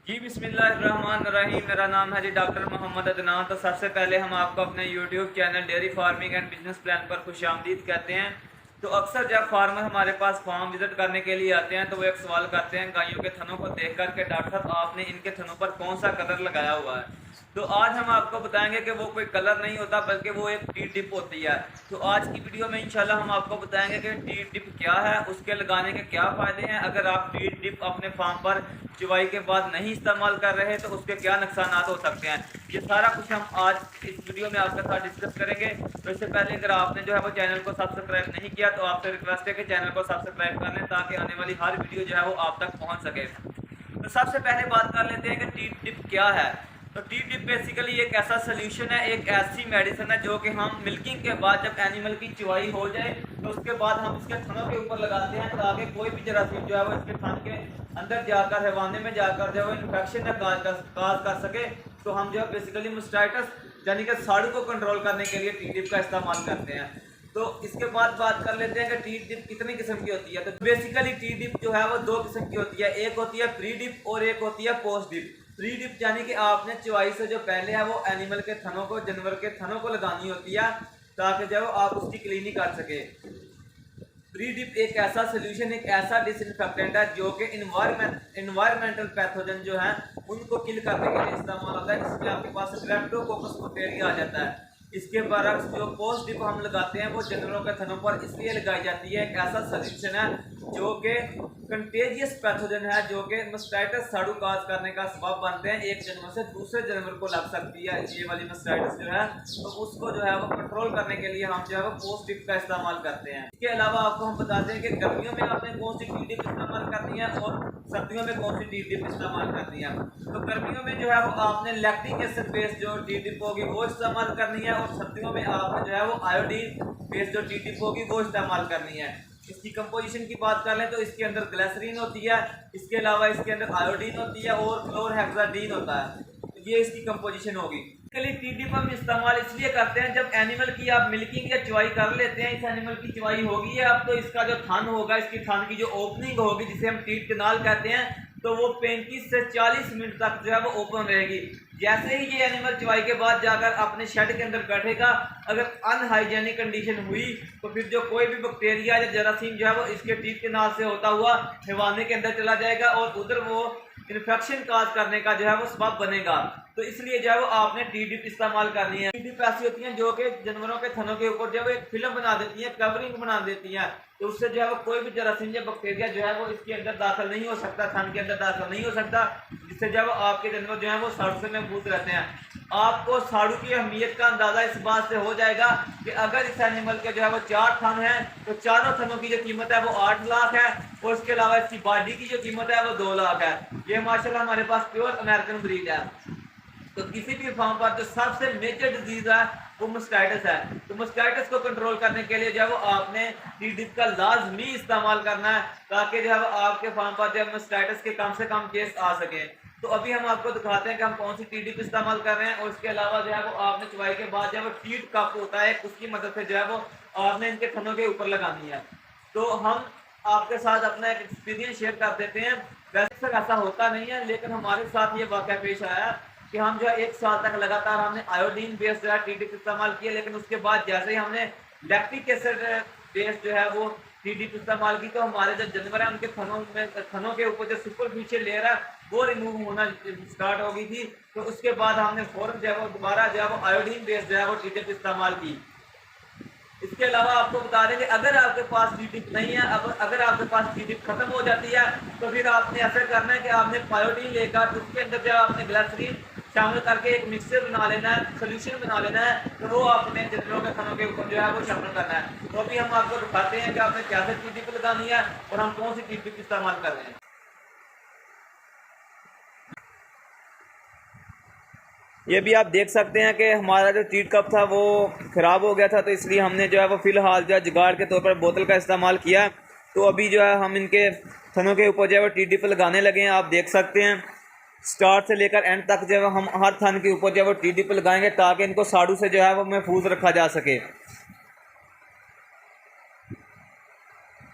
जी बिस्मिल्लाहिर्रहमानिर्रहीम। मेरा नाम है जी डॉक्टर मोहम्मद अदनान। तो सबसे पहले हम आपको अपने YouTube channel dairy farming and business plan पर खुशामदीद कहते हैं। तो अक्सर जब फार्मर हमारे पास फार्म विजिट करने के लिए आते हैं तो वो एक सवाल करते हैं गायों के थनों को देख कर के डॉक्टर साहब आपने इनके थनों पर कौन सा कलर लगाया हुआ है। तो आज हम आपको बताएंगे कि वो कोई कलर नहीं होता बल्कि वो एक टी टिप होती है। तो आज की वीडियो में इंशाल्लाह हम आपको बताएंगे कि टी टिप क्या है, उसके लगाने के क्या फ़ायदे हैं, अगर आप टी टिप अपने फार्म पर चुवाई के बाद नहीं इस्तेमाल कर रहे तो उसके क्या नुकसान हो सकते हैं। ये सारा कुछ हम आज इस वीडियो में आपके साथ डिस्कस करेंगे। तो इससे पहले अगर आपने जो है वो चैनल को सब्सक्राइब नहीं किया तो आपसे रिक्वेस्ट है कि चैनल को सब्सक्राइब कर लें ताकि आने वाली हर वीडियो जो है वो आप तक पहुँच सके। तो सबसे पहले बात कर लेते हैं कि टी टिप क्या है। तो टी टिप बेसिकली एक ऐसा सोल्यूशन है, एक ऐसी मेडिसिन है जो कि हम मिल्किंग के बाद जब एनिमल की चुवाई हो जाए तो उसके बाद हम इसके थनों के ऊपर लगाते हैं ताकि कोई भी जरासीम जो है वो इसके थन के अंदर जाकर हैवाने में जाकर जो है इन्फेक्शन न काज कर सके। तो हम जो है बेसिकली मास्टाइटिस यानी कि साड़ू को कंट्रोल करने के लिए टी टिप का इस्तेमाल करते हैं। तो इसके बाद बात कर लेते हैं कि टी डिप कितनी किस्म की होती है। तो बेसिकली टी डिप जो है वो दो किस्म की होती है, एक होती है प्री डिप और एक होती है पोस्ट डिप। प्री डिप यानी कि आपने चुवाई से जो पहले है वो एनिमल के थनों को, जानवर के थनों को लगानी होती है ताकि जब आप उसकी क्लीनिंग कर सके। प्री डिप एक ऐसा सोल्यूशन, एक ऐसा डिसइंफेक्टेंट है जो कि इन्वायरमेंटल पैथोजन जो है उनको किल करने के लिए इस्तेमाल होता है, जिसमें आपके पास स्ट्रेप्टोकोकस बैक्टीरिया आ जाता है। इसके बरक्स जो पोस्ट डिप हम लगाते हैं वो जानवरों के थनों पर इसलिए लगाई जाती है, एक ऐसा सोल्यूशन है जो कि कंटेजियस पैथोजन है, जो कि मास्टाइटिस साड़ू काज करने का सबब बनते हैं। एक जानवर से दूसरे जानवर को लग सकती है ये वाली मास्टाइटिस जो है, तो उसको जो है वो कंट्रोल करने के लिए हम जो है वो पोस्ट डिप का इस्तेमाल करते हैं। इसके अलावा आपको हम बताते हैं कि गर्मियों में आपने कौन सी टी डिप इस्तेमाल करनी है और सर्दियों में कौन सी टी डिप इस्तेमाल करनी है। तो गर्मियों में जो है वो आपने लैक्टिक एसिड बेस्ड जो टी डिप होगी वो इस्तेमाल करनी है और सर्दियों में आपने जो है वो आयोडीन बेस्ड जो टी डिप होगी वो इस्तेमाल करनी है। इसकी कंपोजिशन की बात कर लें तो इसके अंदर ग्लिसरीन होती है, इसके अलावा इसके अंदर आयोडीन होती है और क्लोरहेक्साडीन होता है। तो ये इसकी कंपोजिशन होगी। टी डिप हम इस्तेमाल इसलिए करते हैं जब एनिमल की आप मिल्किंग या चुवाई कर लेते हैं, इस एनिमल की चुवाई होगी है अब, तो इसका जो थन होगा, इसकी थन की जो ओपनिंग होगी जिसे हम टीथ कैनाल कहते हैं, तो वो 35 से 40 मिनट तक जो है वो ओपन रहेगी। जैसे ही ये एनिमल चुवाई के बाद जाकर अपने शेड के अंदर बैठेगा, अगर अनहाइजेनिक कंडीशन हुई तो फिर जो कोई भी बैक्टीरिया या जरासीम जो है वो इसके टीथ कैनाल से होता हुआ हैवाने के अंदर चला जाएगा और उधर वो इन्फेक्शन काज करने का जो है वो सबब बनेगा। तो इसलिए जो है वो आपने टी डिप इस्तेमाल करनी है। टी डिप ऐसी होती हैं जो कि जानवरों के थनों के ऊपर जो है एक फिल्म बना देती है, कवरिंग बना देती है, तो उससे जो है वो कोई भी जरासीम या बैक्टीरिया जो है वो इसके अंदर दाखिल नहीं हो सकता, थन के अंदर दाखिल नहीं हो सकता, जिससे जो है वो आपके जानवर जो है वो साड़ू से महफूज रहते हैं। आपको साड़ू की अहमियत का अंदाजा इस बात से हो जाएगा कि अगर इस एनिमल के जो है वो 4 थन है तो चारों थनों की जो कीमत है वो 8 लाख है और उसके अलावा इसकी बॉडी की जो कीमत है वो 2 लाख है। ये माशाल्लाह हमारे पास प्योर अमेरिकन ब्रीड है। तो किसी भी फार्म पर जो सबसे मेजर डिजीज है वो मास्टाइटिस है। तो मास्टाइटिस को कंट्रोल करने के लिए जो है वो आपने टी डिप का लाजमी इस्तेमाल करना है ताकि जो है आपके फार्म पर जो मास्टाइटिस के कम से कम केस आ सके। तो अभी हम आपको दिखाते हैं कि हम कौन सी टी डिप इस्तेमाल कर रहे हैं और इसके अलावा जो है वो आपने चुवाई के बाद जो है वो टीट कप होता है उसकी मदद से जो है वो आपने इनके थनों के ऊपर लगानी है। तो हम आपके साथ अपना एक एक्सपीरियंस शेयर कर देते हैं। वैसे ऐसा होता नहीं है लेकिन हमारे साथ ये वाक़या पेश आया कि हम जो है 1 साल तक लगातार हमने आयोडीन बेस्ड जो है टी डिप इस्तेमाल किया, लेकिन उसके बाद जैसे ही हमने लैक्टिक एसिड बेस्ड जो है वो टी डिप इस्तेमाल की तो हमारे जो जानवर है उनके थनों के ऊपर जो सुपरफिशियल लेयर है वो रिमूव होना स्टार्ट हो गई थी। तो उसके बाद हमने फौरन जो है वो दोबारा जो है वो आयोडीन बेस्ड जो है वो टी डिप इस्तेमाल की। इसके अलावा आपको बता दें कि अगर आपके पास टी डिप नहीं है, अब अगर आपके पास टी डिप खत्म हो जाती है तो फिर आपने ऐसा करना है कि आपने पायोडीन लेकर उसके अंदर जो आपने ग्लिसरीन शामिल करके एक मिक्सर बना लेना है, सोल्यूशन बना लेना है, तो वो आपने जानवरों के थनों के ऊपर जो है वो शामिल करना है। तो अभी हम आपको दिखाते हैं कि आपने कैसे टी डिप लगानी है और हम कौन सी टी डिप इस्तेमाल कर रहे हैं। ये भी आप देख सकते हैं कि हमारा जो टीट कप था वो ख़राब हो गया था, तो इसलिए हमने जो है वो फ़िलहाल जो है जुगाड़ के तौर पर बोतल का इस्तेमाल किया। तो अभी जो है हम इनके थनों के ऊपर जो है वो टी डिप लगाने लगे हैं। आप देख सकते हैं स्टार्ट से लेकर एंड तक जो है हम हर थन के ऊपर जो है वो टी डिप लगाएंगे ताकि इनको साड़ू से जो है वो महफूज रखा जा सके।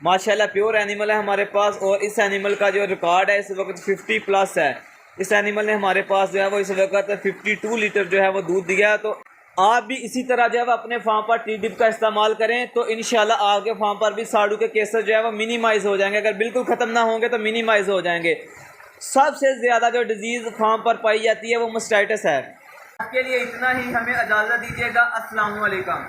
माशाल्लाह प्योर एनिमल है हमारे पास और इस एनिमल का जो रिकॉर्ड है इस वक्त 50+ है। इस एनिमल ने हमारे पास जो है वो इस वक्त 52 लीटर जो है वो दूध दिया है। तो आप भी इसी तरह जो है अपने फार्म पर टी डिप का इस्तेमाल करें तो इंशाल्लाह आपके फार्म पर भी साड़ू के केसेस जो है वो मिनिमाइज़ हो जाएंगे। अगर बिल्कुल ख़त्म ना होंगे तो मिनिमाइज़ हो जाएंगे। सबसे ज़्यादा जो डिजीज़ फार्म पर पाई जाती है वो मास्टाइटिस है। आपके लिए इतना ही, हमें इजाज़त दीजिएगा। अस्सलाम वालेकुम।